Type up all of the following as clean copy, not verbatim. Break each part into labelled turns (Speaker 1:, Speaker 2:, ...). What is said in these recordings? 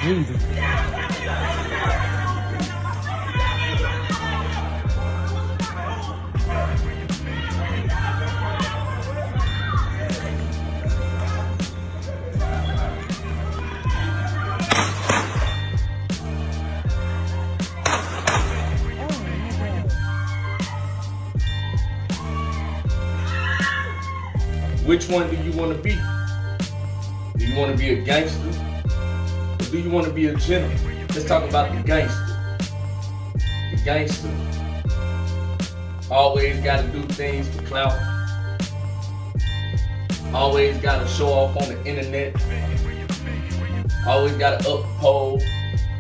Speaker 1: breathing.
Speaker 2: Which one do you want to be? Do you want to be a gangster? Or do you want to be a gentleman? Let's talk about the gangster. The gangster always got to do things for clout. Always got to show off on the internet. Always got to up the pole.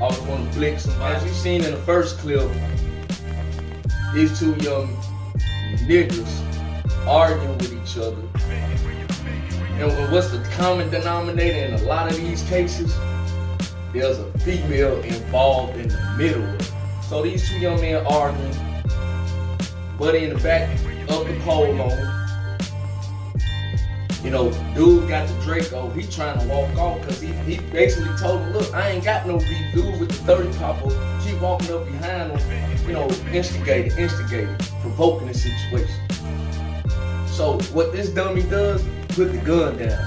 Speaker 2: Always want to flick somebody. As you seen in the first clip, these two young niggas arguing with each other. And what's the common denominator in a lot of these cases? There's a female involved in the middle of it. So these two young men arguing, buddy in the back up the pole on him. You know, dude got the Draco, he trying to walk off because he basically told him, look, I ain't got no beef, dude with the 30 popper, keep walking up behind him, you know, instigating, provoking the situation. So what this dummy does, put the gun down.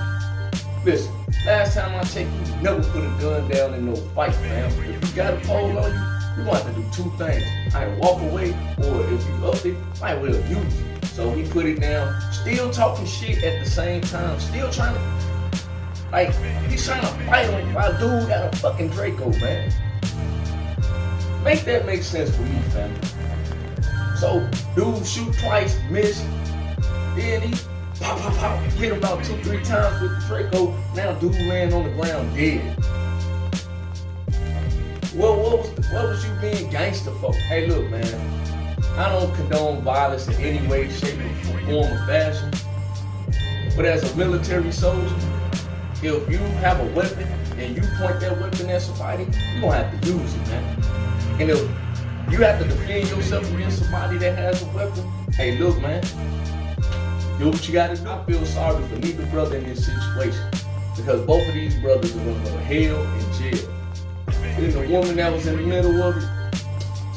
Speaker 2: Listen, last time I checked, you never put a gun down in no fight, fam. If you got a pole on you, you want to do two things. Either walk away, or if you up it, might well use it. So he put it down, still talking shit at the same time, still trying to, like, he's trying to fight him while dude got a fucking Draco, man. Make that make sense for me, fam. So dude shoot twice, miss, then he pop, hit him about 2-3 times with the Draco. Now dude laying on the ground dead. Well, what was you being gangster for? Hey, look, man, I don't condone violence in any way, shape, or form or fashion. But as a military soldier, if you have a weapon and you point that weapon at somebody, you're gonna have to use it, man. And if you have to defend yourself against somebody that has a weapon, hey, look, man, do what you gotta do. I feel sorry for neither brother in this situation because both of these brothers are gonna go to hell and jail. And the woman that was in the middle of it,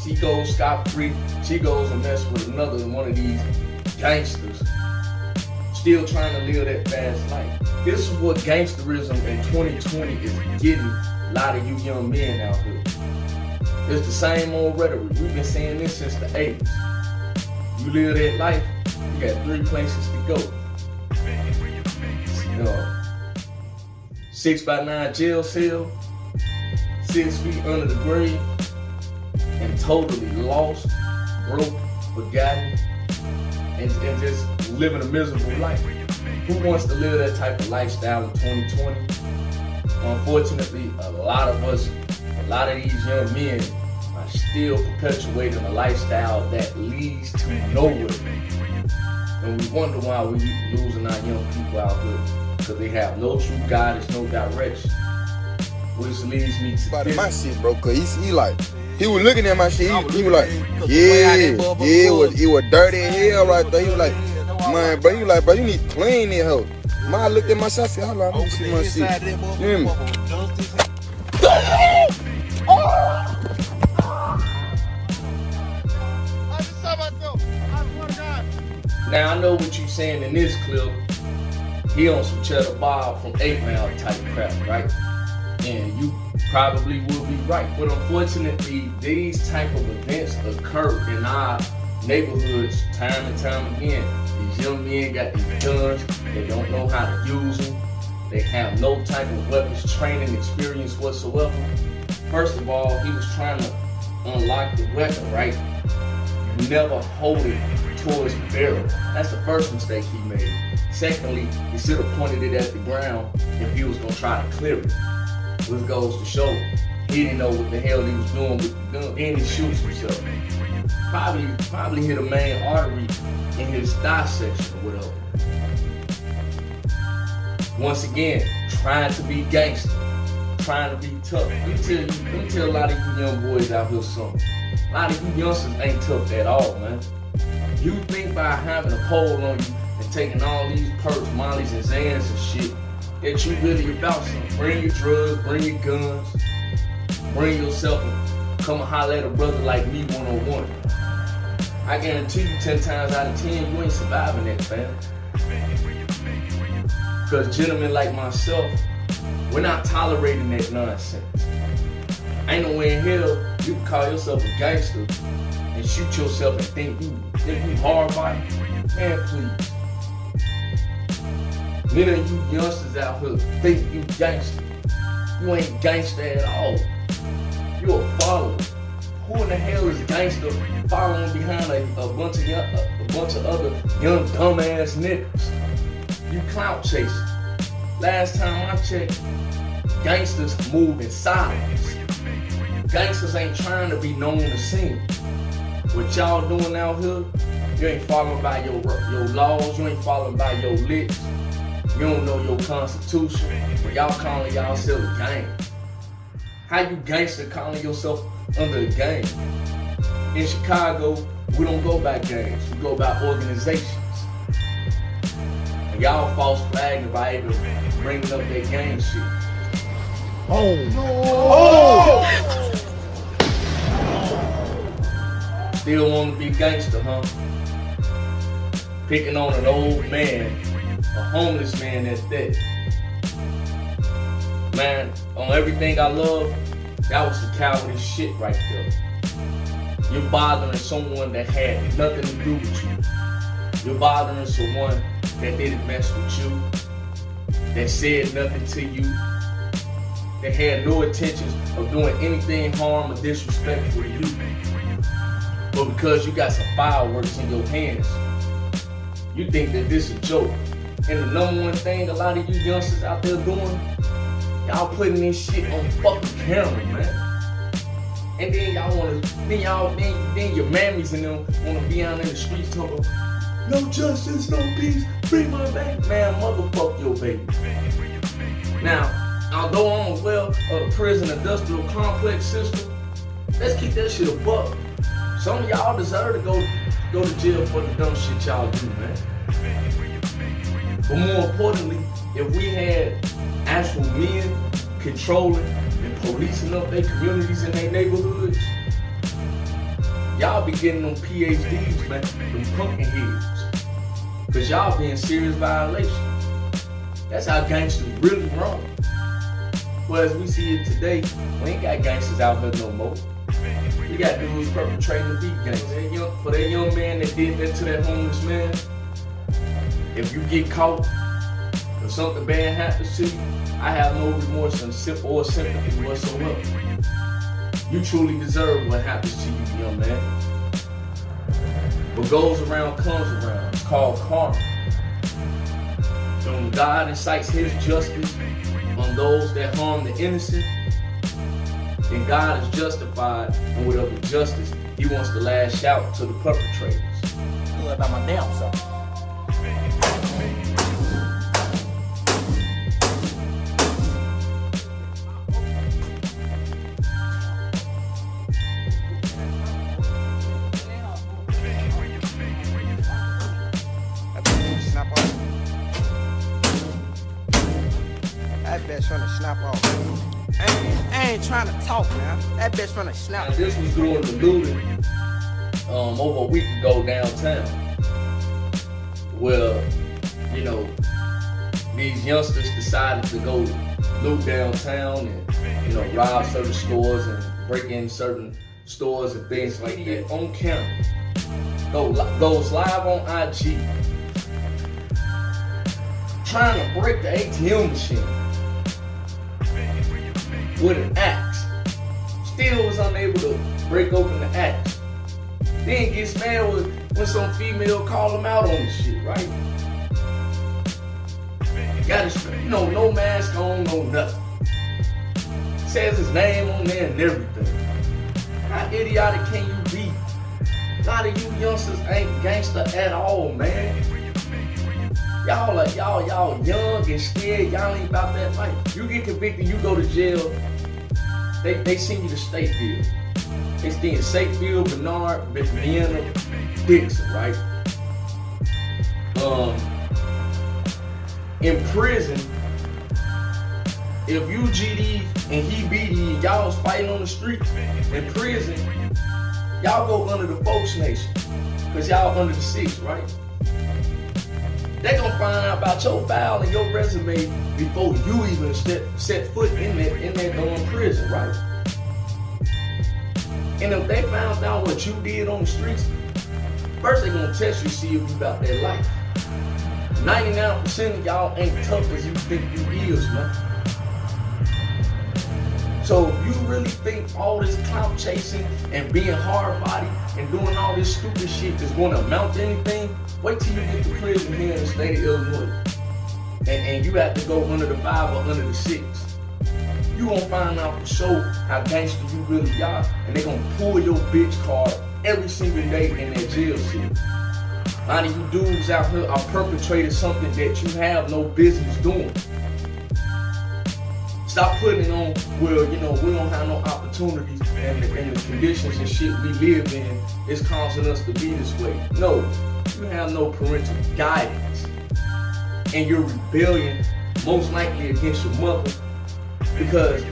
Speaker 2: she goes scot-free. She goes and mess with another one of these gangsters, still trying to live that fast life. This is what gangsterism in 2020 is getting a lot of you young men out here. It's the same old rhetoric. We've been saying this since the 80s. You live that life, you got 3 places to go. 6x9 jail cell, 6 feet under the grave, and totally lost, broke, forgotten, and just living a miserable life. Who wants to live that type of lifestyle in 2020? Unfortunately, a lot of these young men are still perpetuating a lifestyle that leads to nowhere. And we wonder why we losing our young people out here, because they have no true guidance, no direction. Which leads me to
Speaker 3: this. My shit, bro, cause he was looking at my shit, he was like, it was dirty as hell right there. He was like, man, bro, you need to clean that hoe. Man, I looked at my shit, I said, hold on, let me see my shit. You hear me?
Speaker 2: Now I know what you saying in this clip. He on some Cheddar Bob from 8 Mile type crap, right? And you probably will be right. But unfortunately, these type of events occur in our neighborhoods time and time again. These young men got these guns, they don't know how to use them. They have no type of weapons training experience whatsoever. First of all, he was trying to unlock the weapon, right? You never hold it towards the barrel. That's the first mistake he made. Secondly, he should have pointed it at the ground if he was gonna try to clear it. Which goes to show he didn't know what the hell he was doing with the gun. Then he shoots himself. Probably hit a main artery in his thigh section or whatever. Once again, trying to be gangster, trying to be tough. Let me tell a lot of you young boys out here something. A lot of you youngsters ain't tough at all, man. You think by having a pole on you and taking all these perks, mollies, and Xans and shit, that you really about something. Bring your drugs, bring your guns, bring yourself and come and holler at a brother like me one-on-one. I guarantee you 10 times out of 10, you ain't surviving that, fam. Because gentlemen like myself, we're not tolerating that nonsense. Ain't no way in hell you can call yourself a gangster and shoot yourself and think you hard body. Man, please. Many of you youngsters out here think you gangster. You ain't gangster at all. You a follower. Who in the hell is gangster following behind a bunch of other young dumbass niggas? You clout chasing. Last time I checked, gangsters move in silence. Gangsters ain't trying to be known to sing. What y'all doing out here, you ain't following by your laws, you ain't following by your licks. You don't know your constitution, but y'all calling y'allself a gang. How you gangster calling yourself under a gang? In Chicago, we don't go by gangs, we go by organizations. And y'all false flagging by even bringing up that gang shit.
Speaker 1: Oh!
Speaker 2: Still want to be gangster, huh? Picking on an old man, a homeless man at that. Man, on everything I love, that was some cowardice shit right there. You're bothering someone that had nothing to do with you. You're bothering someone that didn't mess with you, that said nothing to you, that had no intentions of doing anything harm or disrespectful to you. But because you got some fireworks in your hands, you think that this is a joke. And the number one thing a lot of you youngsters out there doing, y'all putting this shit on fucking camera, man. And then y'all wanna, then your mammies and them wanna be out in the streets talking, no justice, no peace, bring my back. Man, motherfuck your baby. Now, although I'm aware of the prison industrial complex system, let's keep that shit a buck. Some of y'all deserve to go to jail for the dumb shit y'all do, man. But more importantly, if we had actual men controlling and policing up their communities and their neighborhoods, y'all be getting them PhDs, man, them pumpkin heads. Cause y'all be in serious violation. That's how gangsters really wrong. Well, as we see it today, we ain't got gangsters out here no more. We got dudes perpetrating the beat gangsters. For that young man that did that to that homeless man, if you get caught, if something bad happens to you, I have no remorse or sympathy whatsoever. You truly deserve what happens to you, young man. What goes around comes around. It's called karma. So when God incites His justice on those that harm the innocent, then God is justified in whatever justice He wants to lash out to the perpetrators.
Speaker 1: What about my damn self?
Speaker 4: That bitch trying to snap off. I ain't trying to talk, man. That bitch trying to snap.
Speaker 2: Now, this was during the looting over a week ago downtown, where, you know, these youngsters decided to go loot downtown and, you know, rob certain stores and break in certain stores and things like that on camera. Goes live on IG, trying to break the ATM machine with an axe. Still was unable to break open the axe. Then gets mad when some female call him out on this shit, right? Got his, you know, no mask on, no nothing. Says his name on there and everything. How idiotic can you be? A lot of you youngsters ain't gangster at all, man. Y'all young and scared. Y'all ain't about that life. You get convicted, you go to jail. They send you to Stateville. They stay in Stateville, Bernard, Vienna, Dixon, right? In prison, if you GD and he BD and y'all was fighting on the street in prison, y'all go under the folks nation, cause y'all under the 6, right? They gonna find out about your file and your resume before you even set foot in that prison, right? And if they found out what you did on the streets, first they gonna test you, see if you about that life. 99% of y'all ain't tough as you think you is, man. So if you really think all this clout chasing and being hard body and doing all this stupid shit is gonna amount to anything, wait till you get to prison here in the state of Illinois. And you have to go under the 5 or under the 6. You gonna find out for sure how gangster you really are, and they gonna pull your bitch card every single day in that jail cell. A lot of you dudes out here are perpetrating something that you have no business doing. Stop putting it on, well, you know, we don't have no opportunities and the conditions and shit we live in is causing us to be this way. No, you have no parental guidance. And your rebellion most likely against your mother, because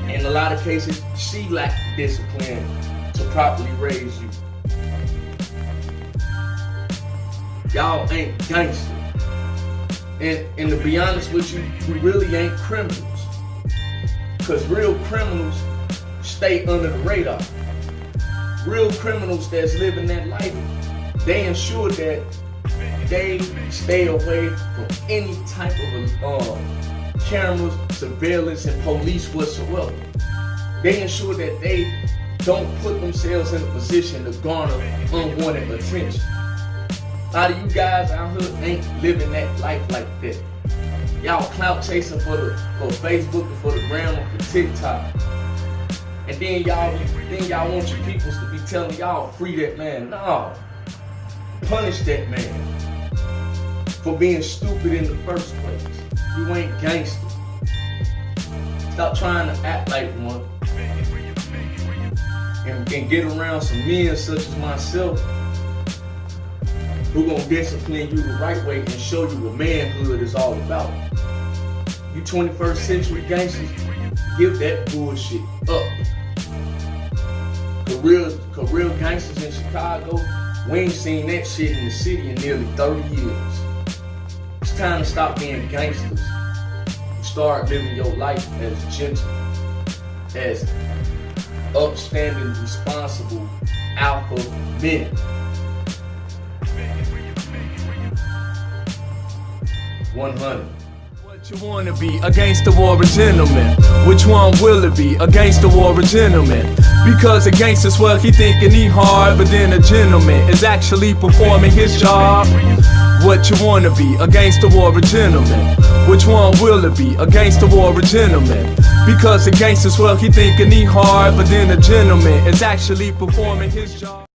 Speaker 2: in a lot of cases, she lacked the discipline to properly raise you. Y'all ain't gangster. And to be honest with you, you really ain't criminals. Because real criminals stay under the radar. Real criminals that's living that life, they ensure that they stay away from any type of cameras, surveillance, and police whatsoever. They ensure that they don't put themselves in a position to garner unwanted attention. A lot of you guys out here ain't living that life like that. Y'all clout chasing for Facebook and for the gram and for TikTok. And then y'all want your peoples to be telling y'all free that man. No. Punish that man for being stupid in the first place. You ain't gangster. Stop trying to act like one. And get around some men such as myself who gonna discipline you the right way and show you what manhood is all about. You 21st century gangsters, give that bullshit up. Cause real gangsters in Chicago, we ain't seen that shit in the city in nearly 30 years. It's time to stop being gangsters and start living your life as gentle, as upstanding, responsible alpha men. $100.
Speaker 5: What you wanna be, a gangster or a gentleman? Which one will it be, a gangster or a gentleman? Because a gangster's well, he thinking he hard, but then a gentleman is actually performing his job. What you wanna be, a gangster or a gentleman? Which one will it be, a gangster or a gentleman? Because a gangster's well, he thinking he hard, but then a gentleman is actually performing his job.